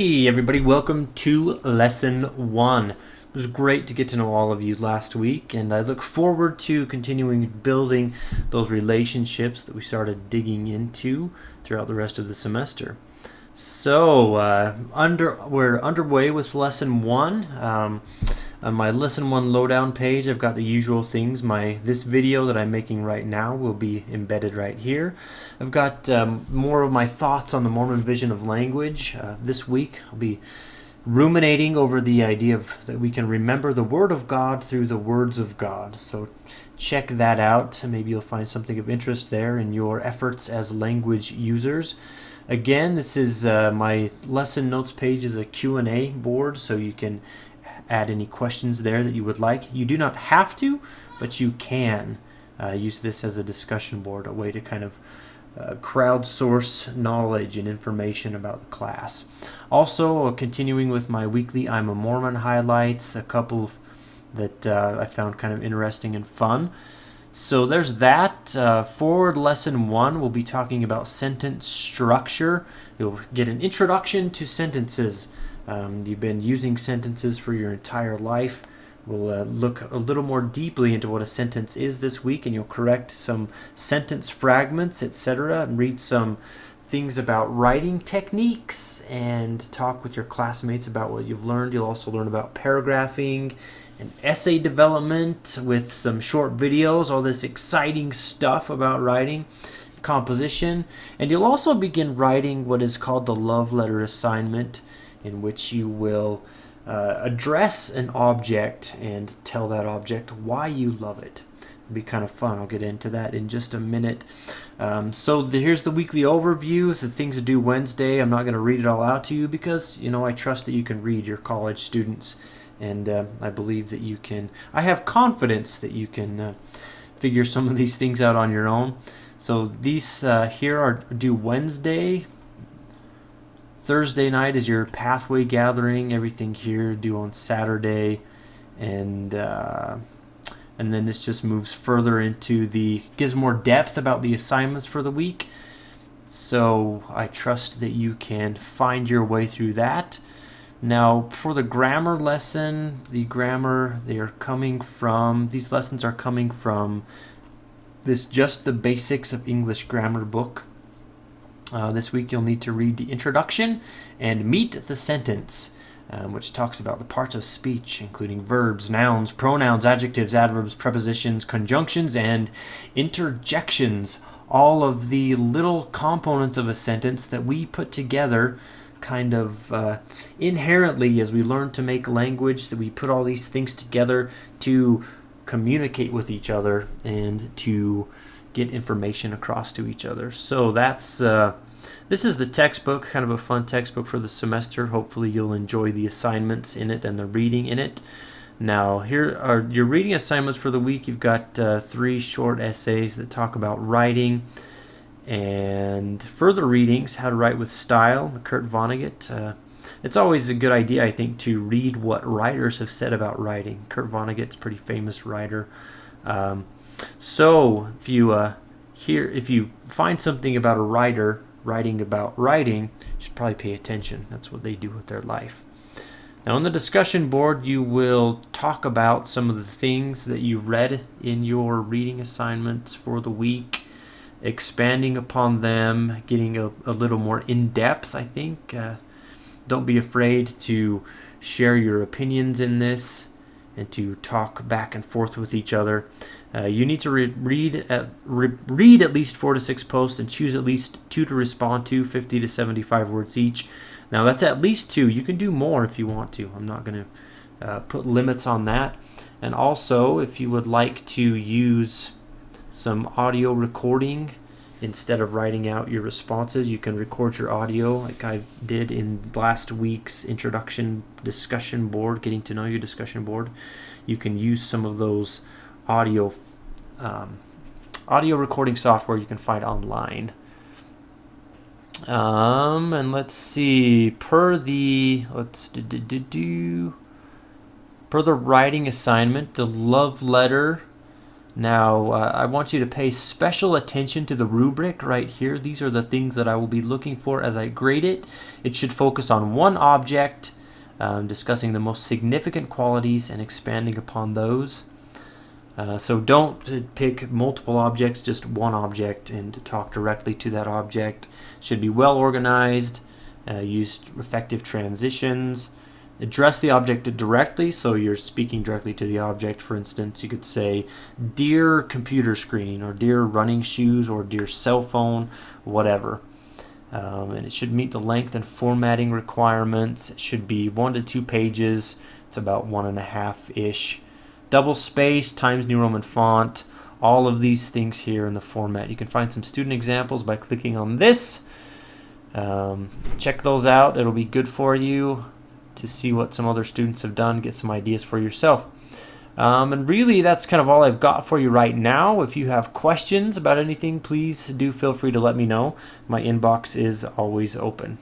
Hey everybody, welcome to Lesson 1. It was great to get to know all of you last week, and I look forward to continuing building those relationships that we started digging into throughout the rest of the semester. So, we're underway with Lesson 1. On my Lesson 1 Lowdown page, I've got the usual things. This video that I'm making right now will be embedded right here. I've got more of my thoughts on the Mormon vision of language. This week, I'll be ruminating over the idea that we can remember the Word of God through the words of God. So check that out. Maybe you'll find something of interest there in your efforts as language users. Again, this is my lesson notes page is a Q&A board, so you can add any questions there that you would like. You do not have to, but you can use this as a discussion board, a way to kind of crowdsource knowledge and information about the class. Also, continuing with my weekly I'm a Mormon highlights, a couple that I found kind of interesting and fun. So there's that. For Lesson 1, we'll be talking about sentence structure. You'll get an introduction to sentences. You've been using sentences for your entire life. We'll look a little more deeply into what a sentence is this week, and you'll correct some sentence fragments, etc., and read some things about writing techniques and talk with your classmates about what you've learned. You'll also learn about paragraphing and essay development with some short videos, all this exciting stuff about writing, composition, and you'll also begin writing what is called the love letter assignment, in which you will address an object and tell that object why you love it. It'll be kind of fun. I'll get into that in just a minute. Here's the weekly overview, the things to do Wednesday. I'm not going to read it all out to you because, I trust that you can read, your college students, and I believe that you can. I have confidence that you can figure some of these things out on your own. So these here are due Wednesday. Thursday night is your pathway gathering. Everything here due on Saturday, and then this just moves further into gives more depth about the assignments for the week. So I trust that you can find your way through that. Now for the grammar lesson, these lessons are coming from this Just the Basics of English Grammar book. This week you'll need to read the introduction and meet the sentence, which talks about the parts of speech, including verbs, nouns, pronouns, adjectives, adverbs, prepositions, conjunctions, and interjections. All of the little components of a sentence that we put together kind of inherently as we learn to make language, that we put all these things together to communicate with each other and to get information across to each other. So this is the textbook, kind of a fun textbook for the semester. Hopefully you'll enjoy the assignments in it and the reading in it. Now here are your reading assignments for the week. You've got 3 short essays that talk about writing, and further readings, How to Write with Style, Kurt Vonnegut. It's always a good idea, I think, to read what writers have said about writing. Kurt Vonnegut's a pretty famous writer. So if you find something about a writer writing about writing, you should probably pay attention. That's what they do with their life. Now on the discussion board, you will talk about some of the things that you read in your reading assignments for the week, expanding upon them, getting a little more in-depth, I think. Don't be afraid to share your opinions in this and to talk back and forth with each other. You need to read at least 4 to 6 posts and choose at least 2 to respond to, 50 to 75 words each. Now that's at least 2. You can do more if you want to. I'm not going to put limits on that. And also, if you would like to use some audio recording instead of writing out your responses, you can record your audio like I did in last week's introduction discussion board, getting to know you discussion board. You can use some of those audio recording software you can find online. And let's see, per the writing assignment, the love letter Now, I want you to pay special attention to the rubric right here. These are the things that I will be looking for as I grade it. It should focus on one object, discussing the most significant qualities and expanding upon those. So don't pick multiple objects, just one object, and talk directly to that object. Should be well organized, use effective transitions, address the object directly, so you're speaking directly to the object. For instance, you could say, "Dear computer screen," or "Dear running shoes," or "Dear cell phone," whatever. And it should meet the length and formatting requirements. It should be 1 to 2 pages. It's about 1.5-ish. Double space, Times New Roman font, all of these things here in the format. You can find some student examples by clicking on this. Check those out. It'll be good for you to see what some other students have done, get some ideas for yourself. And really, that's kind of all I've got for you right now. If you have questions about anything, please do feel free to let me know. My inbox is always open.